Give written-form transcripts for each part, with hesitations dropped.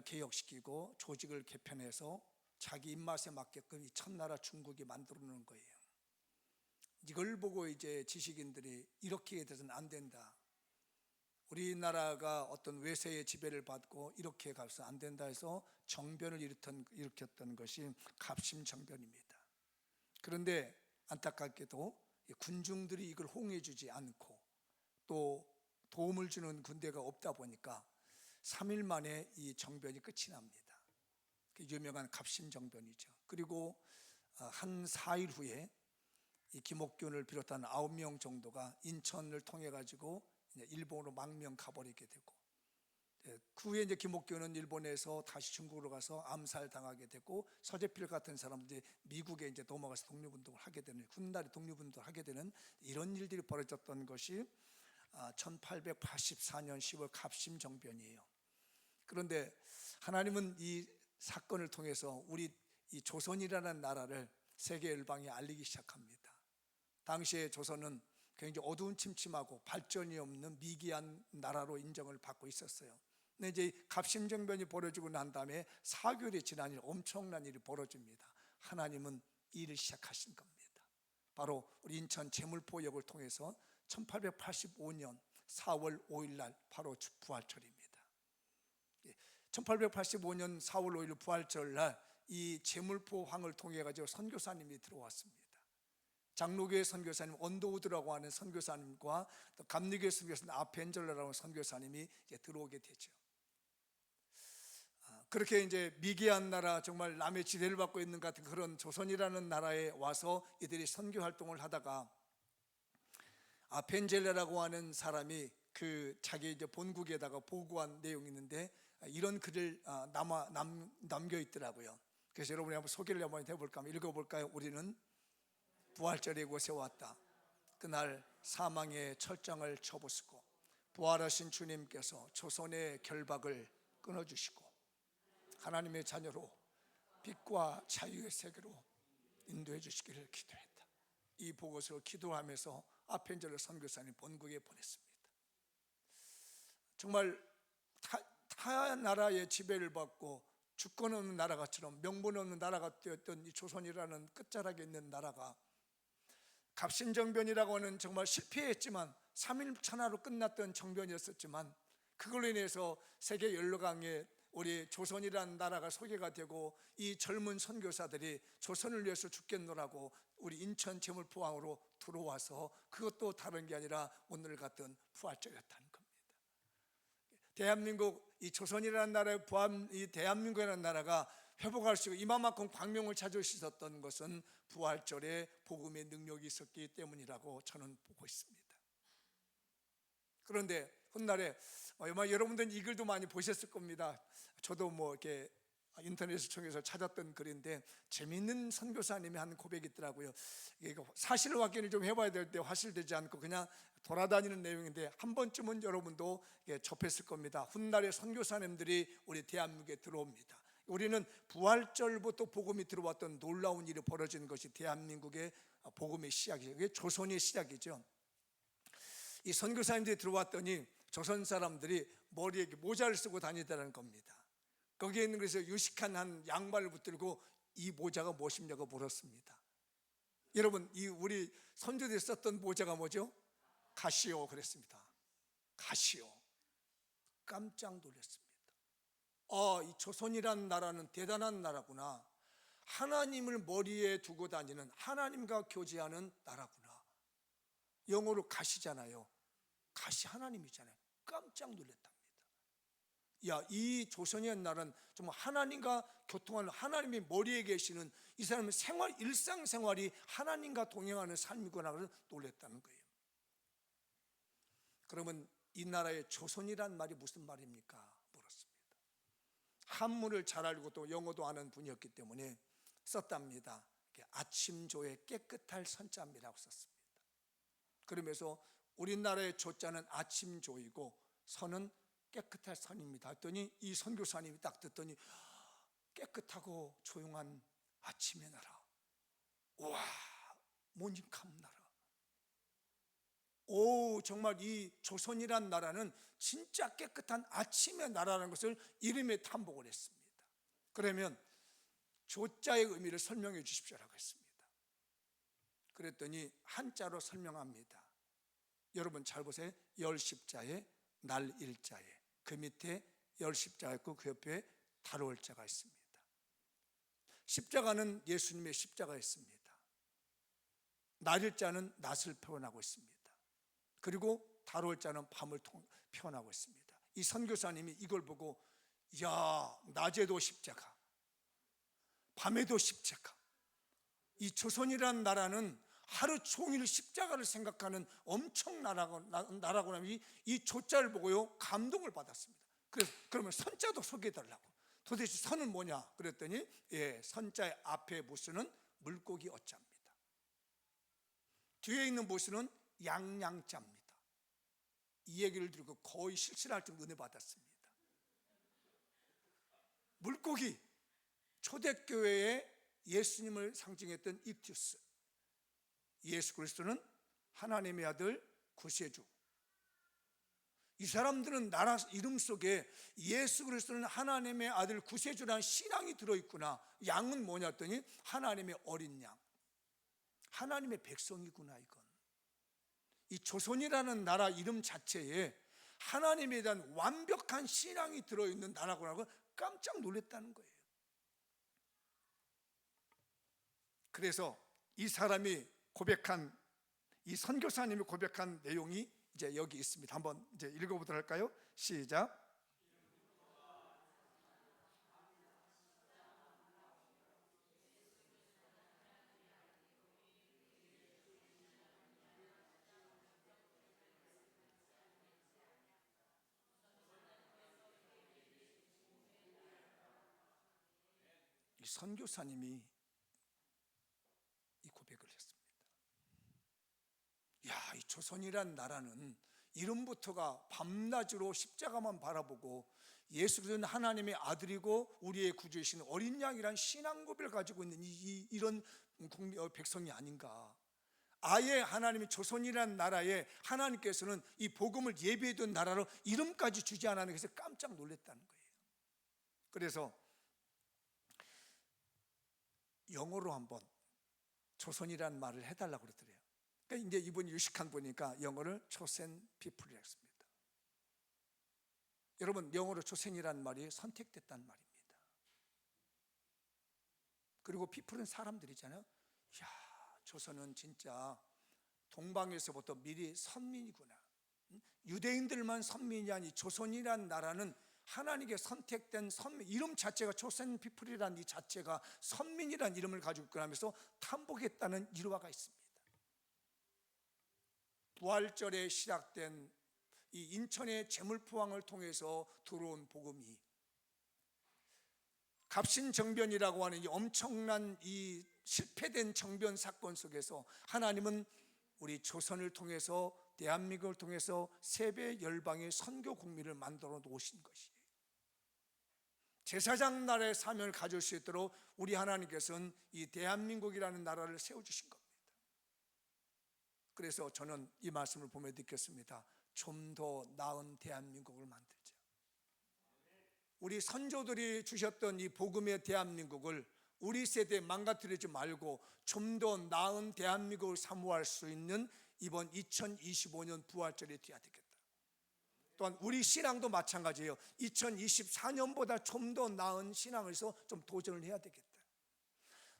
개혁시키고 조직을 개편해서 자기 입맛에 맞게끔 이 첫나라 중국이 만들어 놓은 거예요. 이걸 보고 이제 지식인들이 이렇게 돼서는 안 된다, 우리나라가 어떤 외세의 지배를 받고 이렇게 가서 안 된다 해서 정변을 일으켰던 것이 갑심정변입니다. 그런데 안타깝게도 군중들이 이걸 호응해 주지 않고 또 도움을 주는 군대가 없다 보니까 3일 만에 이 정변이 끝이 납니다. 그 유명한 갑심정변이죠. 그리고 한 4일 후에 이 김옥균을 비롯한 9명 정도가 인천을 통해 가지고 일본으로 망명 가버리게 되고, 그 후에 이제 김옥균은 일본에서 다시 중국으로 가서 암살당하게 되고, 서재필 같은 사람들이 미국에 이제 넘어가서 독립운동을 하게 되는, 훗날에 독립운동을 하게 되는 이런 일들이 벌어졌던 것이 1884년 10월 갑심정변이에요. 그런데 하나님은 이 사건을 통해서 우리 이 조선이라는 나라를 세계 열방에 알리기 시작합니다. 당시에 조선은 굉장히 어두운 침침하고 발전이 없는 미개한 나라로 인정을 받고 있었어요. 근데 이제 갑심정변이 벌어지고 난 다음에 4개월이 지난 일 엄청난 일이 벌어집니다. 하나님은 일을 시작하신 겁니다. 바로 우리 인천 제물포역을 통해서 1885년 4월 5일 날 바로 부활절입니다. 1885년 4월 5일 부활절 날 이 제물포항을 통해 가지고 선교사님이 들어왔습니다. 장로교회 선교사님 언더우드라고 하는 선교사님과 또 감리교회 선교사님 아펜젤러라고 하는 선교사님이 이제 들어오게 되죠. 그렇게 이제 미개한 나라, 정말 남의 지대를 받고 있는 것 같은 그런 조선이라는 나라에 와서 이들이 선교 활동을 하다가 아펜젤러라고 하는 사람이 그 자기 이제 본국에다가 보고한 내용이 있는데 이런 글을 남겨 있더라고요. 그래서 여러분이 한번 소개를 한번 해볼까 하면 읽어볼까요? 우리는 부활절의 곳에 왔다. 그날 사망의 철장을 쳐부수고 부활하신 주님께서 조선의 결박을 끊어주시고 하나님의 자녀로 빛과 자유의 세계로 인도해 주시기를 기도했다. 이 보고서를 기도하면서 아펜젤러 선교사님 본국에 보냈습니다. 정말 타 나라의 지배를 받고 주권 없는 나라가처럼 명분 없는 나라가 되었던 이 조선이라는 끝자락에 있는 나라가 갑심정변이라고 하는 정말 실패했지만 3일 천하로 끝났던 정변이었었지만, 그걸로 인해서 세계 열강에 우리 조선이라는 나라가 소개가 되고 이 젊은 선교사들이 조선을 위해서 죽겠노라고 우리 인천 제물포항으로 들어와서 그것도 다른 게 아니라 오늘 같은 부활절이었다는 겁니다. 대한민국, 이 조선이라는 나라의 이 대한민국이라는 나라가 회복할 수 있고 이만큼 광명을 찾을 수 있었던 것은 부활절에 복음의 능력이 있었기 때문이라고 저는 보고 있습니다. 그런데 훗날에 아마 여러분들은 이 글도 많이 보셨을 겁니다. 저도 뭐 이렇게 인터넷을 통해서 찾았던 글인데 재미있는 선교사님이 한 고백이 있더라고요. 사실 확인을 좀 해봐야 될 때 화실되지 않고 그냥 돌아다니는 내용인데 한 번쯤은 여러분도 접했을 겁니다. 훗날에 선교사님들이 우리 대한민국에 들어옵니다. 우리는 부활절부터 복음이 들어왔던 놀라운 일이 벌어지는 것이 대한민국의 복음의 시작이죠. 그게 조선의 시작이죠. 이 선교사님들이 들어왔더니 조선 사람들이 머리에 모자를 쓰고 다니다는 겁니다. 거기에 있는 그래서 유식한 한 양말을 붙들고 이 모자가 무엇이냐고 물었습니다. 여러분, 이 우리 선조들이 썼던 모자가 뭐죠? 가시오 그랬습니다. 가시오. 깜짝 놀랐습니다. 이 조선이라는 나라는 대단한 나라구나. 하나님을 머리에 두고 다니는, 하나님과 교제하는 나라구나. 영어로 가시잖아요. 가시 하나님이잖아요. 깜짝 놀랐답니다. 이 조선의 나라는 정말 하나님과 교통하는, 하나님이 머리에 계시는 이 사람의 일상생활이 하나님과 동행하는 삶이구나. 그래서 놀랐다는 거예요. 그러면 이 나라의 조선이란 말이 무슨 말입니까? 물었습니다. 한문을 잘 알고 또 영어도 아는 분이었기 때문에 썼답니다. 아침조의 깨끗할 선자입니다라고 썼습니다. 그러면서 우리나라의 조자는 아침조이고 선은 깨끗할 선입니다 했더니 이 선교사님이 딱 듣더니 깨끗하고 조용한 아침의 나라, 와, 모닝캄 나라. 정말 이 조선이란 나라는 진짜 깨끗한 아침의 나라라는 것을 이름에 탐복을 했습니다. 그러면 조자의 의미를 설명해 주십시오라고 했습니다. 그랬더니 한자로 설명합니다. 여러분 잘 보세요. 열십자에 날 일자에 그 밑에 열십자가 있고 그 옆에 다룰 자가 있습니다. 십자가는 예수님의 십자가였습니다. 날일자는 낮을 표현하고 있습니다. 그리고 다룰 자는 밤을 표현하고 있습니다. 이 선교사님이 이걸 보고 야, 낮에도 십자가, 밤에도 십자가. 이 조선이라는 나라는 하루 종일 십자가를 생각하는 엄청 나라구나. 이 조자를 보고요 감동을 받았습니다. 그래서 그러면 선자도 소개해달라고. 도대체 선은 뭐냐 그랬더니 선자의 앞에 무수는 물고기 어자입니다. 뒤에 있는 무수는 양양자입니다. 이 얘기를 들고 거의 실신할 정도 은혜 받았습니다. 물고기, 초대교회에 예수님을 상징했던 입티우스, 예수 그리스도는 하나님의 아들 구세주. 이 사람들은 나라 이름 속에 예수 그리스도는 하나님의 아들 구세주라는 신앙이 들어있구나. 양은 뭐냐 했더니 하나님의 어린 양, 하나님의 백성이구나. 이건 이 조선이라는 나라 이름 자체에 하나님에 대한 완벽한 신앙이 들어있는 나라구나. 깜짝 놀랐다는 거예요. 그래서 이 사람이 고백한, 이 선교사님이 고백한 내용이 이제 여기 있습니다. 한번 이제 읽어보도록 할까요? 시작. 이 선교사님이 이 고백을 했습니다. 야, 이 조선이란 나라는 이름부터가 밤낮으로 십자가만 바라보고 예수 그리스도는 하나님의 아들이고 우리의 구주이신 어린 양이란 신앙 고백을 가지고 있는 이런 백성이 아닌가. 아예 하나님이 조선이란 나라에 하나님께서는 이 복음을 예비해둔 나라로 이름까지 주지 않았는 것에 깜짝 놀랐다는 거예요. 그래서 영어로 한번 조선이란 말을 해달라고 그러더래요. 그러니까 이제 이분이 유식한 분이니까 영어를 초sen people이라고 했습니다. 여러분, 영어로 초sen이라는 말이 선택됐다는 말입니다. 그리고 people은 사람들이잖아요. 이야, 조선은 진짜 동방에서부터 미리 선민이구나. 유대인들만 선민이 아니 조선이란 나라는 하나님께 선택된 선민, 이름 자체가 초sen people이라는 이 자체가 선민이라는 이름을 가지고 있구나 하면서 탐복했다는 일화가 있습니다. 부활절에 시작된 이 인천의 제물포항을 통해서 들어온 복음이 갑신정변이라고 하는 이 엄청난 이 실패된 정변 사건 속에서 하나님은 우리 조선을 통해서 대한민국을 통해서 세배 열방의 선교 국민을 만들어 놓으신 것이에요. 제사장 나라의 사명을 가질 수 있도록 우리 하나님께서는 이 대한민국이라는 나라를 세워주신 겁니다. 그래서 저는 이 말씀을 보며 느꼈습니다. 좀 더 나은 대한민국을 만들자. 우리 선조들이 주셨던 이 복음의 대한민국을 우리 세대에 망가뜨리지 말고 좀 더 나은 대한민국을 사모할 수 있는 이번 2025년 부활절이 되어야 되겠다. 또한 우리 신앙도 마찬가지예요. 2024년보다 좀 더 나은 신앙을 해서 좀 도전을 해야 되겠다.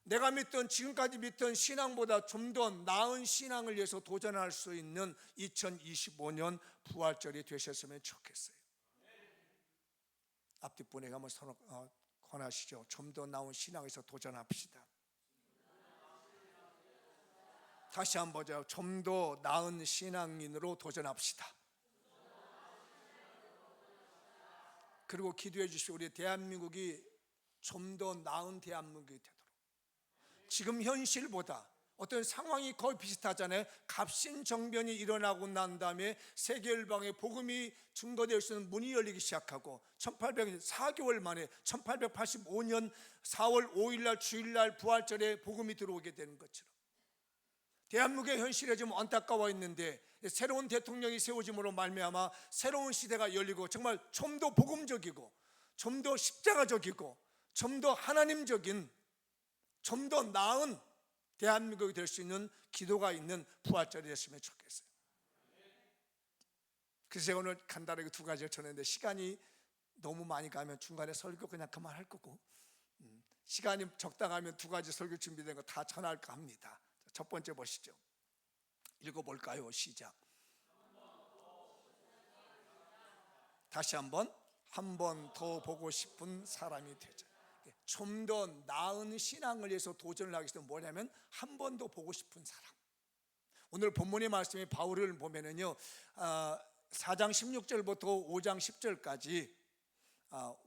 내가 믿던, 지금까지 믿던 신앙보다 좀 더 나은 신앙을 위해서 도전할 수 있는 2025년 부활절이 되셨으면 좋겠어요. 앞뒤 분에게 한번 권하시죠. 좀 더 나은 신앙에서 도전합시다. 다시 한번 보죠. 좀 더 나은 신앙인으로 도전합시다. 그리고 기도해 주시오. 우리 대한민국이 좀 더 나은 대한민국이 되도록. 지금 현실보다 어떤 상황이 거의 비슷하잖아요. 갑신정변이 일어나고 난 다음에 세계열방의 복음이 증거될 수 있는 문이 열리기 시작하고 4개월 만에 1885년 4월 5일 날 주일날 부활절에 복음이 들어오게 되는 것처럼 대한민국의 현실에 좀 안타까워 있는데 새로운 대통령이 세워짐으로 말미암아 새로운 시대가 열리고 정말 좀 더 복음적이고 좀 더 십자가적이고 좀 더 하나님적인 좀 더 나은 대한민국이 될 수 있는 기도가 있는 부활절이 됐으면 좋겠어요. 그래서 제가 오늘 간단하게 두 가지를 전했는데 시간이 너무 많이 가면 중간에 설교 그냥 그만할 거고, 시간이 적당하면 두 가지 설교 준비된 거 다 전할까 합니다. 첫 번째 보시죠. 읽어볼까요? 시작. 다시 한 번 더 보고 싶은 사람이 되자. 좀 더 나은 신앙을 위해서 도전을 하기 위해서 뭐냐면 한 번 더 보고 싶은 사람. 오늘 본문의 말씀이 바울을 보면은요, 4장 16절부터 5장 10절까지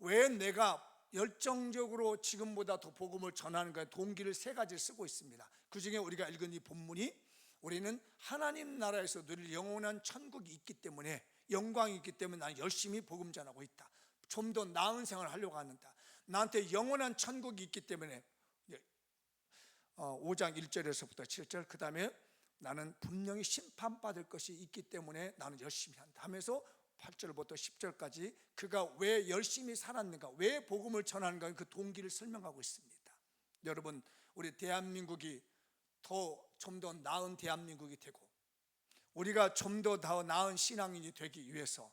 왜 내가 열정적으로 지금보다 더 복음을 전하는가 동기를 세 가지를 쓰고 있습니다. 그 중에 우리가 읽은 이 본문이 우리는 하나님 나라에서 누릴 영원한 천국이 있기 때문에, 영광이 있기 때문에 나는 열심히 복음 전하고 있다. 좀 더 나은 생활을 하려고 한다. 나한테 영원한 천국이 있기 때문에 5장 1절에서부터 7절, 그 다음에 나는 분명히 심판받을 것이 있기 때문에 나는 열심히 한다 하면서 8절부터 10절까지 그가 왜 열심히 살았는가, 왜 복음을 전하는가, 그 동기를 설명하고 있습니다. 여러분, 우리 대한민국이 좀 더 나은 대한민국이 되고 우리가 좀 더 나은 신앙인이 되기 위해서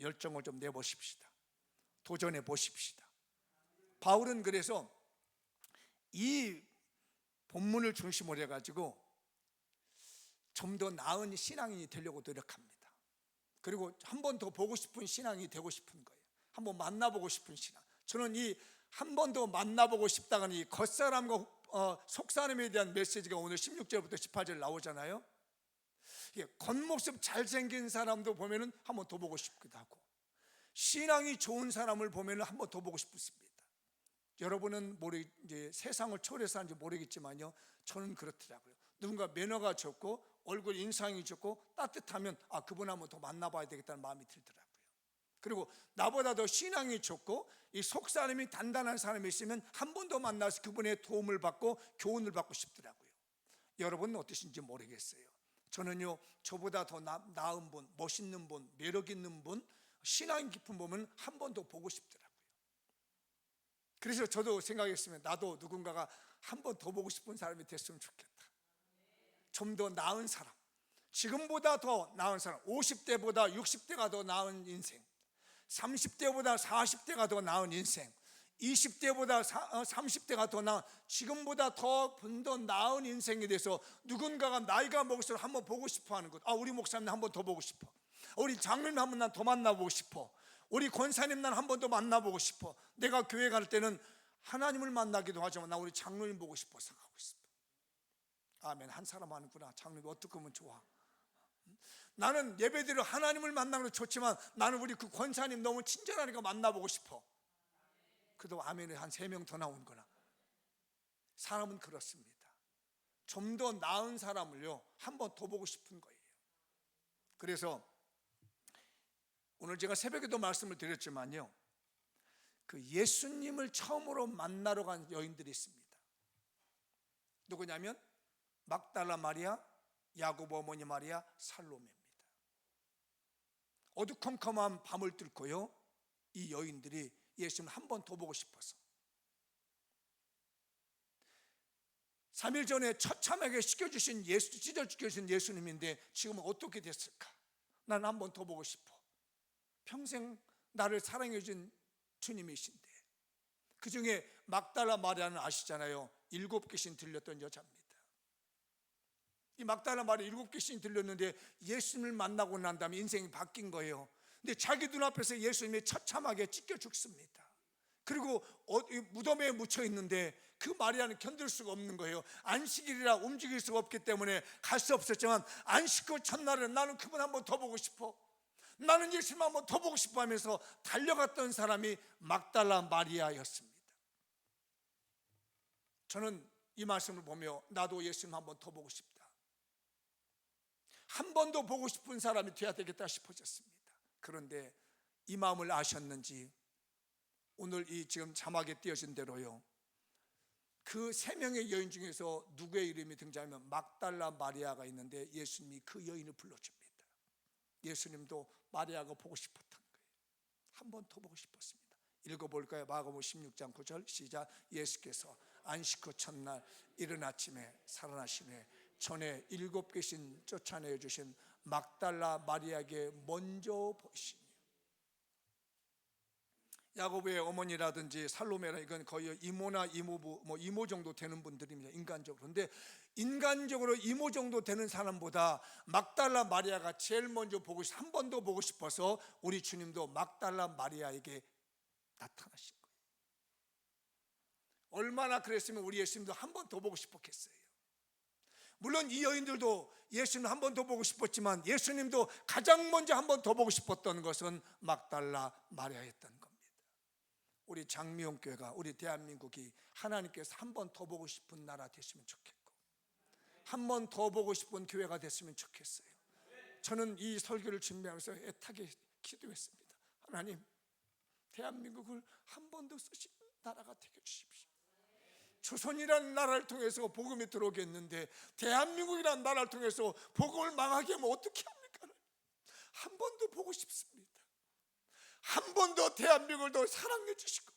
열정을 좀 내보십시다. 도전해 보십시다. 바울은 그래서 이 본문을 중심으로 해가지고 좀 더 나은 신앙인이 되려고 노력합니다. 그리고 한 번 더 보고 싶은 신앙이 되고 싶은 거예요. 한번 만나보고 싶은 신앙. 저는 이 한 번 더 만나보고 싶다는 이 겉사람과 속사람에 대한 메시지가 오늘 16절부터 18절 나오잖아요. 겉모습 잘생긴 사람도 보면은 한 번 더 보고 싶기도 하고, 신앙이 좋은 사람을 보면은 한 번 더 보고 싶습니다. 여러분은 이제 세상을 초월해서 하는지 모르겠지만요, 저는 그렇더라고요. 누군가 매너가 좋고 얼굴 인상이 좋고 따뜻하면 그분 한번 더 만나봐야 되겠다는 마음이 들더라고요. 그리고 나보다 더 신앙이 좋고 이 속사람이 단단한 사람이 있으면 한 번 더 만나서 그분의 도움을 받고 교훈을 받고 싶더라고요. 여러분은 어떠신지 모르겠어요. 저는요, 저보다 더 나은 분, 멋있는 분, 매력 있는 분, 신앙 깊은 분은 한 번 더 보고 싶더라고요. 그래서 저도 생각했으면 나도 누군가가 한 번 더 보고 싶은 사람이 됐으면 좋겠다. 좀 더 나은 사람, 지금보다 더 나은 사람, 50대보다 60대가 더 나은 인생, 30대보다 40대가 더 나은 인생, 20대보다 30대가 더 나은, 지금보다 더 나은 인생에 대해서 누군가가 나이가 먹을수록 한번 보고 싶어 하는 것. 우리 목사님 한 번 더 보고 싶어. 우리 장로님 한 번 난 더 만나보고 싶어. 우리 권사님 난 한 번 더 만나보고 싶어. 내가 교회 갈 때는 하나님을 만나기도 하지만 나 우리 장로님 보고 싶어서 가고 있습니다. 아멘. 한 사람 하는구나. 장로님 어떻게 하면 좋아. 나는 예배드려 하나님을 만나는 거 좋지만 나는 우리 그 권사님 너무 친절하니까 만나보고 싶어. 그래도 아멘에 한 3명 더 나오는구나. 사람은 그렇습니다. 좀 더 나은 사람을요 한 번 더 보고 싶은 거예요. 그래서 오늘 제가 새벽에도 말씀을 드렸지만요, 그 예수님을 처음으로 만나러 간 여인들이 있습니다. 누구냐면 막달라 마리아, 야고보 어머니 마리아, 살로메입니다. 어두컴컴한 밤을 뚫고요, 이 여인들이 예수님을 한 번 더 보고 싶어서 3일 전에 처참하게 찢어주신 예수님인데 지금은 어떻게 됐을까? 난 한 번 더 보고 싶어. 평생 나를 사랑해 준 주님이신데. 그 중에 막달라 마리아는 아시잖아요. 7귀신 들렸던 여자입니다. 이 막달라 마리아 7귀신 들렸는데 예수님을 만나고 난 다음에 인생이 바뀐 거예요. 근데 자기 눈앞에서 예수님이 처참하게 찢겨 죽습니다. 그리고 무덤에 묻혀 있는데 그 마리아는 견딜 수가 없는 거예요. 안식일이라 움직일 수가 없기 때문에 갈 수 없었지만 안식 후 첫날에 나는 그분 한번 더 보고 싶어, 나는 예수님 한번 더 보고 싶어 하면서 달려갔던 사람이 막달라 마리아였습니다. 저는 이 말씀을 보며 나도 예수님 한번 더 보고 싶다, 한 번 더 보고 싶은 사람이 되어야 되겠다 싶어졌습니다. 그런데 이 마음을 아셨는지 오늘 이 지금 자막에 띄어진 대로요, 그 세 명의 여인 중에서 누구의 이름이 등장하면 막달라 마리아가 있는데 예수님이 그 여인을 불러줍니다. 예수님도 마리아가 보고 싶었던 거예요. 한 번 더 보고 싶었습니다. 읽어볼까요? 마가복음 16장 9절 시작. 예수께서 안식 후 첫날 이른 아침에 살아나심에 전에 7계신 쫓아내 주신 막달라 마리아에게 먼저 보시니, 야고보의 어머니라든지 살로메라, 이건 거의 이모나 이모부, 이모 정도 되는 분들입니다, 인간적으로. 그런데 인간적으로 이모 정도 되는 사람보다 막달라 마리아가 제일 먼저 한 번 더 보고 싶어서 우리 주님도 막달라 마리아에게 나타나신 거예요. 얼마나 그랬으면 우리 예수님도 한 번 더 보고 싶었겠어요. 물론 이 여인들도 예수님 한 번 더 보고 싶었지만 예수님도 가장 먼저 한 번 더 보고 싶었던 것은 막달라 마리아였던 겁니다. 우리 장미용교회가, 우리 대한민국이 하나님께서 한 번 더 보고 싶은 나라 됐으면 좋겠고, 한 번 더 보고 싶은 교회가 됐으면 좋겠어요. 저는 이 설교를 준비하면서 애타게 기도했습니다. 하나님, 대한민국을 한 번 더 쓰시는 나라가 되게 해주십시오. 조선이라는 나라를 통해서 복음이 들어오게 했는데 대한민국이라는 나라를 통해서 복음을 망하게 하면 어떻게 합니까? 한 번 더 보고 싶습니다. 한 번 더 대한민국을 더 사랑해 주시고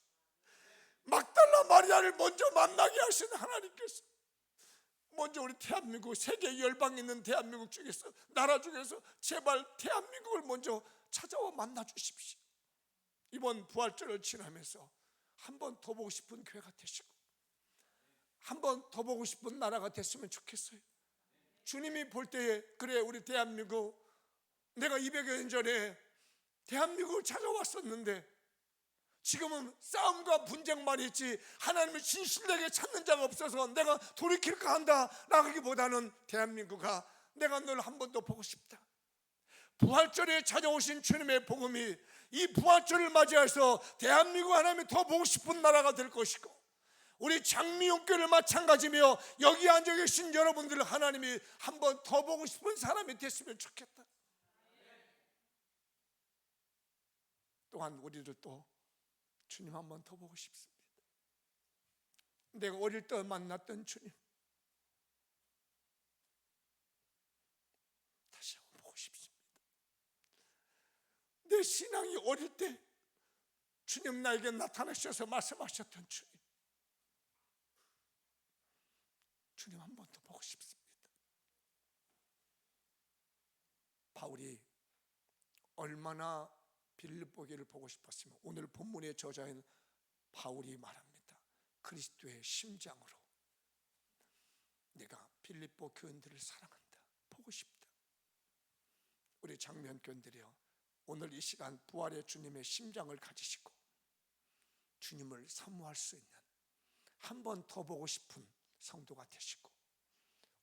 막달라 마리아를 먼저 만나게 하신 하나님께서 먼저 우리 대한민국, 세계 열방에 있는 대한민국 중에서, 나라 중에서 제발 대한민국을 먼저 찾아와 만나 주십시오. 이번 부활절을 지나면서 한 번 더 보고 싶은 교회가 되시고 한 번 더 보고 싶은 나라가 됐으면 좋겠어요. 주님이 볼 때에, 그래 우리 대한민국, 내가 200여 년 전에 대한민국을 찾아왔었는데 지금은 싸움과 분쟁만 있지 하나님을 진실되게 찾는 자가 없어서 내가 돌이킬까 한다 라기보다는 대한민국아, 내가 널 한 번 더 보고 싶다. 부활절에 찾아오신 주님의 복음이 이 부활절을 맞이해서 대한민국 하나님이 더 보고 싶은 나라가 될 것이고, 우리 장미용교를 마찬가지며 여기 앉아 계신 여러분들 하나님이 한 번 더 보고 싶은 사람이 됐으면 좋겠다. 또한 우리를 또 주님 한 번 더 보고 싶습니다. 내가 어릴 때 만났던 주님 다시 한번 보고 싶습니다. 내 신앙이 어릴 때 주님 나에게 나타나셔서 말씀하셨던 주님 한 번 더 보고 싶습니다. 바울이 얼마나 빌립보교를 보고 싶었으면 오늘 본문의 저자인 바울이 말합니다. 그리스도의 심장으로 내가 빌립보 교인들을 사랑한다, 보고 싶다. 우리 장면 교인들이여, 오늘 이 시간 부활의 주님의 심장을 가지시고 주님을 사모할 수 있는, 한 번 더 보고 싶은 성도가 되시고,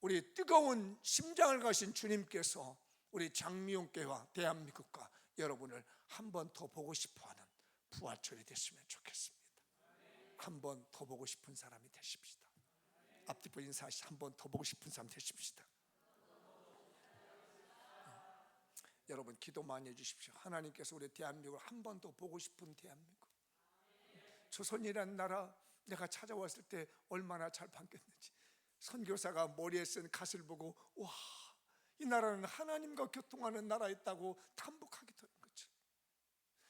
우리 뜨거운 심장을 가신 주님께서 우리 장미용교회와 대한민국과 여러분을 한 번 더 보고 싶어하는 부활절이 됐으면 좋겠습니다. 한 번 더 보고 싶은 사람이 되십시다. 앞뒤로 인사하시, 한 번 더 보고 싶은 사람 되십시다. 여러분 기도 많이 해주십시오. 하나님께서 우리 대한민국을 한 번 더 보고 싶은 대한민국, 조선이라는 나라 내가 찾아왔을 때 얼마나 잘 반겼는지, 선교사가 머리에 쓴 갓을 보고 와, 이 나라는 하나님과 교통하는 나라였다고 탐복하게 되는 거죠.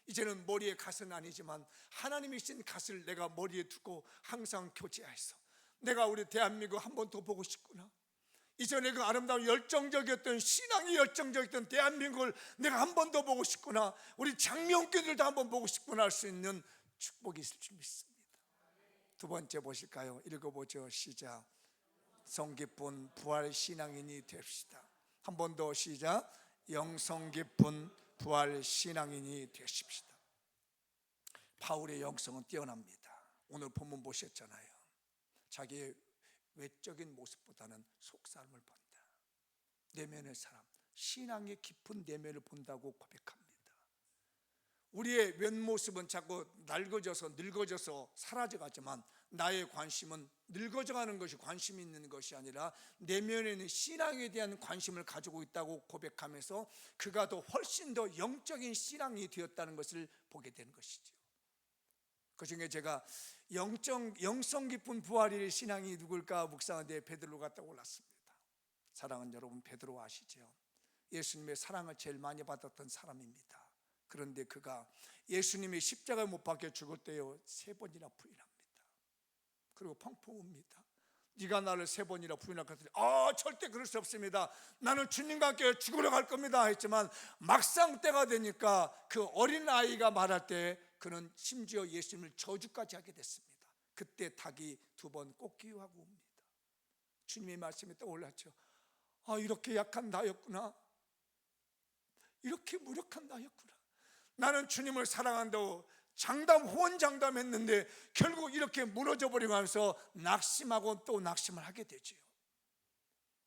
이제는 머리에 갓은 아니지만 하나님이 신 갓을 내가 머리에 두고 항상 교제해서 내가 우리 대한민국 한 번 더 보고 싶구나. 이전에 그 아름다운 열정적이었던, 신앙이 열정적이었던 대한민국을 내가 한 번 더 보고 싶구나, 우리 장명교들도 한 번 보고 싶구나 할 수 있는 축복이 있을 줄 믿습니다. 두 번째 보실까요? 읽어보죠. 시작. 성 깊은 부활 신앙인이 됩시다. 한 번 더 시작. 영성 깊은 부활 신앙인이 되십시다. 바울의 영성은 뛰어납니다. 오늘 본문 보셨잖아요. 자기의 외적인 모습보다는 속사람을 본다. 내면의 사람, 신앙의 깊은 내면을 본다고 고백합니다. 우리의 왼모습은 자꾸 늙어져서 사라져가지만 나의 관심은 늙어져가는 것이 관심이 있는 것이 아니라 내면에는 신앙에 대한 관심을 가지고 있다고 고백하면서 그가 더 훨씬 더 영적인 신앙이 되었다는 것을 보게 되는 것이죠. 그중에 제가 영성 깊은 부활의 신앙이 누굴까 묵상하는데 베드로가 떠올랐습니다. 사랑하는 여러분, 베드로 아시죠? 예수님의 사랑을 제일 많이 받았던 사람입니다. 그런데 그가 예수님이 십자가에 못 박혀 죽을 때요 3번이나 부인합니다. 그리고 펑펑 웁니다. 네가 나를 3번이나 부인할 것 같으니 절대 그럴 수 없습니다. 나는 주님과 함께 죽으러 갈 겁니다 했지만 막상 때가 되니까 그 어린아이가 말할 때 그는 심지어 예수님을 저주까지 하게 됐습니다. 그때 닭이 2번 꼬끼하고 옵니다. 주님의 말씀이 떠올랐죠. 이렇게 약한 나였구나. 이렇게 무력한 나였구나. 나는 주님을 사랑한다고 호언장담했는데 결국 이렇게 무너져 버리면서 낙심하고 또 낙심을 하게 되죠.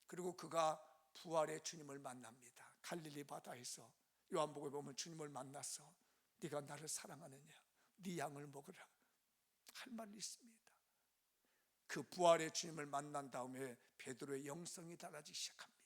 그리고 그가 부활의 주님을 만납니다. 갈릴리 바다에서 요한복음에 보면 주님을 만나서 네가 나를 사랑하느냐, 네 양을 먹으라 할 말이 있습니다. 그 부활의 주님을 만난 다음에 베드로의 영성이 달라지기 시작합니다.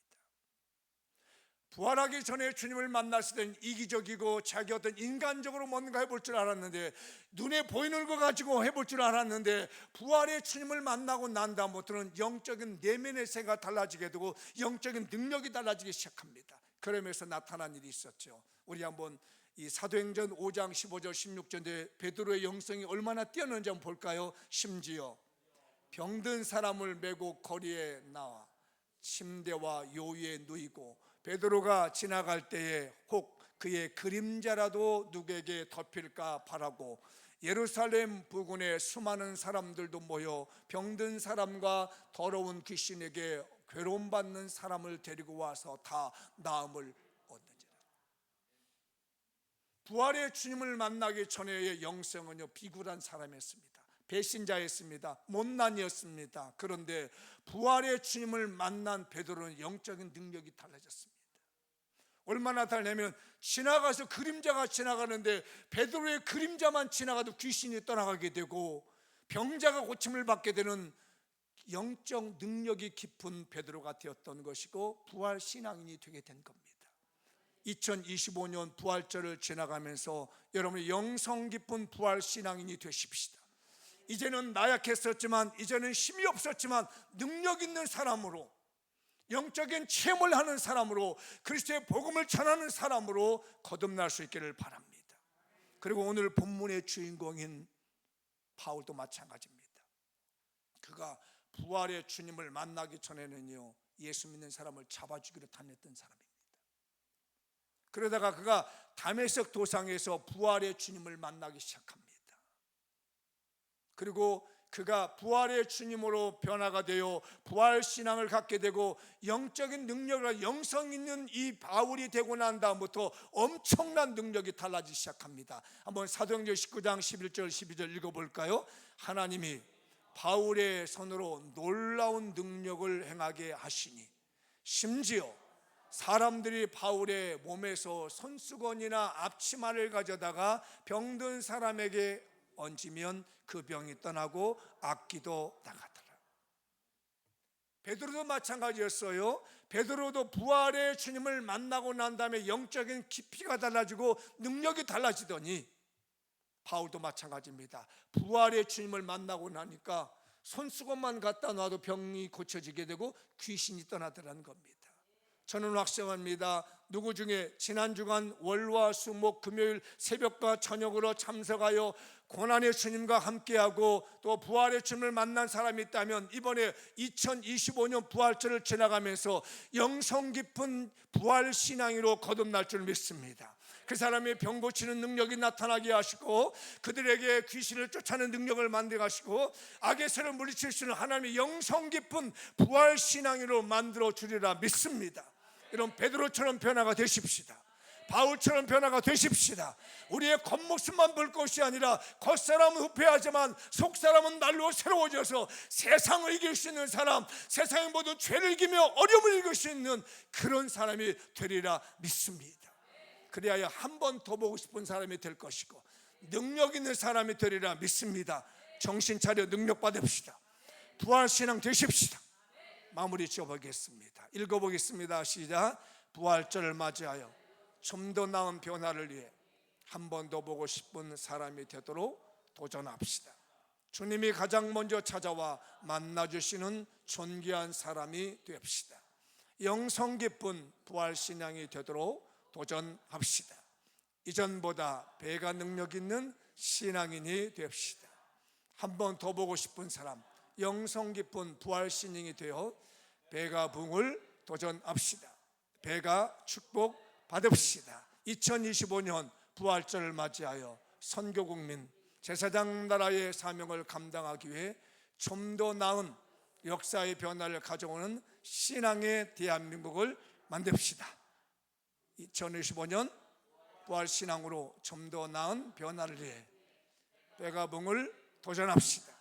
부활하기 전에 주님을 만났을 때는 이기적이고 자기 어떤 인간적으로 뭔가 해볼 줄 알았는데, 눈에 보이는 거 가지고 해볼 줄 알았는데, 부활의 주님을 만나고 난 다음부터는 영적인 내면의 세가 달라지게 되고 영적인 능력이 달라지기 시작합니다. 그러면서 나타난 일이 있었죠. 우리 한번 이 사도행전 5장 15절 16절에 베드로의 영성이 얼마나 뛰어난지 한번 볼까요? 심지어 병든 사람을 메고 거리에 나와 침대와 요위에 누이고 베드로가 지나갈 때에 혹 그의 그림자라도 누구에게 덮일까 바라고 예루살렘 부근에 수많은 사람들도 모여 병든 사람과 더러운 귀신에게 괴로움받는 사람을 데리고 와서 다 나음을 얻는지라. 부활의 주님을 만나기 전에의 영성은요 비굴한 사람이었습니다. 배신자였습니다. 못난이었습니다. 그런데 부활의 주님을 만난 베드로는 영적인 능력이 달라졌습니다. 얼마나 달냐면 지나가서 그림자가 지나가는데 베드로의 그림자만 지나가도 귀신이 떠나가게 되고 병자가 고침을 받게 되는 영적 능력이 깊은 베드로가 되었던 것이고 부활 신앙인이 되게 된 겁니다. 2025년 부활절을 지나가면서 여러분의 영성 깊은 부활 신앙인이 되십시다. 이제는 나약했었지만, 이제는 힘이 없었지만 능력 있는 사람으로, 영적인 체험을 하는 사람으로, 그리스도의 복음을 전하는 사람으로 거듭날 수 있기를 바랍니다. 그리고 오늘 본문의 주인공인 바울도 마찬가지입니다. 그가 부활의 주님을 만나기 전에는요 예수 믿는 사람을 잡아주기로 다녔던 사람입니다. 그러다가 그가 다메섹 도상에서 부활의 주님을 만나기 시작합니다. 그리고 그가 부활의 주님으로 변화가 되어 부활 신앙을 갖게 되고 영적인 능력을, 영성 있는 이 바울이 되고 난 다음부터 엄청난 능력이 달라지기 시작합니다. 한번 사도행전 19장 11절 12절 읽어볼까요? 하나님이 바울의 손으로 놀라운 능력을 행하게 하시니 심지어 사람들이 바울의 몸에서 손수건이나 앞치마를 가져다가 병든 사람에게 얹으면 그 병이 떠나고 악기도 나가더라. 베드로도 마찬가지였어요. 베드로도 부활의 주님을 만나고 난 다음에 영적인 깊이가 달라지고 능력이 달라지더니 바울도 마찬가지입니다. 부활의 주님을 만나고 나니까 손수건만 갖다 놔도 병이 고쳐지게 되고 귀신이 떠나더라는 겁니다. 저는 확신합니다. 누구 중에 지난 주간 월화 수목 금요일 새벽과 저녁으로 참석하여 고난의 주님과 함께하고 또 부활의 주님을 만난 사람이 있다면 이번에 2025년 부활절을 지나가면서 영성 깊은 부활 신앙으로 거듭날 줄 믿습니다. 그 사람의 병 고치는 능력이 나타나게 하시고 그들에게 귀신을 쫓아내는 능력을 만들게 하시고 악의 세를 물리칠 수 있는 하나님의 영성 깊은 부활 신앙으로 만들어 주리라 믿습니다. 이런 베드로처럼 변화가 되십시다. 바울처럼 변화가 되십시다. 우리의 겉모습만 볼 것이 아니라 겉사람은 후패하지만 속사람은 날로 새로워져서 세상을 이길 수 있는 사람, 세상의 모든 죄를 이기며 어려움을 이길 수 있는 그런 사람이 되리라 믿습니다. 그래야 한 번 더 보고 싶은 사람이 될 것이고 능력 있는 사람이 되리라 믿습니다. 정신 차려 능력 받읍시다. 부활신앙 되십시다. 마무리 지어보겠습니다. 읽어보겠습니다. 시작. 부활절을 맞이하여 좀 더 나은 변화를 위해 한 번 더 보고 싶은 사람이 되도록 도전합시다. 주님이 가장 먼저 찾아와 만나주시는 존귀한 사람이 됩시다. 영성 깊은 부활신앙이 되도록 도전합시다. 이전보다 배가 능력 있는 신앙인이 됩시다. 한 번 더 보고 싶은 사람, 영성 깊은 부활신앙이 되어 배가 붕을 도전합시다. 배가 축복 받읍시다. 2025년 부활절을 맞이하여 선교국민 제사장 나라의 사명을 감당하기 위해 좀 더 나은 역사의 변화를 가져오는 신앙의 대한민국을 만듭시다. 2025년 부활신앙으로 좀 더 나은 변화를 위해 배가 붕을 도전합시다.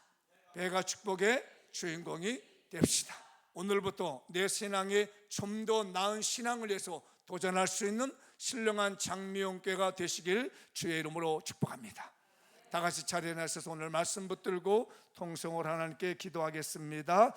배가 축복의 주인공이 됩시다. 오늘부터 내 신앙에 좀 더 나은 신앙을 위해서 도전할 수 있는 신령한 장미용교회가 되시길 주의 이름으로 축복합니다. 다 같이 자리에 나서서 오늘 말씀 붙들고 통성을 하나님께 기도하겠습니다.